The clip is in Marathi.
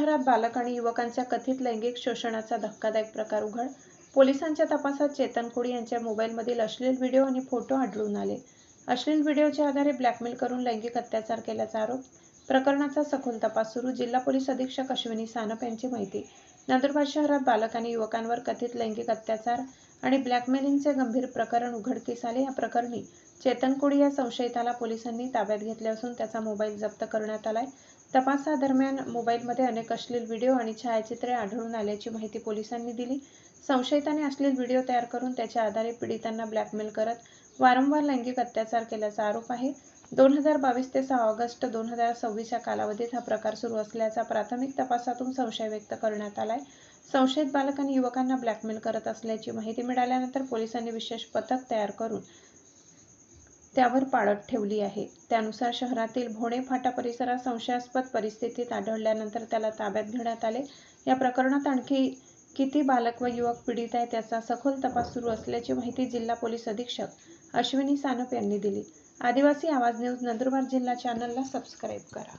शहरात बालक आणि युवकांच्या कथित लैंगिक शोषणाचा धक्कादायक प्रकार उघड. पोलिसांच्या तपासात चेतन कोळी यांच्या मोबाईलमधील अश्लील व्हिडिओ आणि फोटो आढळून आले. अश्लील व्हिडिओच्या आधारे ब्लॅकमेल करून लैंगिक अत्याचार केल्याचा आरोप. प्रकरणाचा सखोल तपास सुरू. जिल्हा पोलीस अधीक्षक अश्विनी सानप यांची माहिती. नंदुरबार शहरात बालक आणि युवकांवर कथित लैंगिक अत्याचार आणि ब्लॅकमेलिंगचे गंभीर प्रकरण उघडकीस आले. या प्रकरणी चेतन कोळी या संशयिताला पोलिसांनी ताब्यात घेतले असून त्याचा मोबाईल जप्त करण्यात आलाय. तपासादरम्यान मोबाईलमध्ये अनेक अश्लील व्हिडिओ आणि छायाचित्रे आढळून आल्याची माहिती पोलिसांनी दिली. संशयिताने अश्लील व्हिडिओ तयार करून त्याच्या आधारे पीडितांना ब्लॅकमेल करत वारंवार लैंगिक अत्याचार केल्याचा आरोप आहे. 2022 ते 6 ऑगस्ट 2026 या कालावधीत हा प्रकार सुरू असल्याचा प्राथमिक तपासातून संशय व्यक्त करण्यात आलाय. संशयित बालक आणि युवकांना ब्लॅकमेल करत असल्याची माहिती मिळाल्यानंतर पोलिसांनी विशेष पथक तयार करून त्यावर पाळत ठेवली आहे. त्यानुसार शहरातील भोणे फाटा परिसरात संशयास्पद परिस्थितीत आढळल्यानंतर त्याला ताब्यात घेण्यात आले. या प्रकरणात आणखी किती बालक व युवक पीडित आहेत याचा सखोल तपास सुरू असल्याची माहिती जिल्हा पोलीस अधीक्षक अश्विनी सानप यांनी दिली. आदिवासी आवाज न्यूज नंदुरबार जिल्हा चॅनलला सबस्क्राईब करा.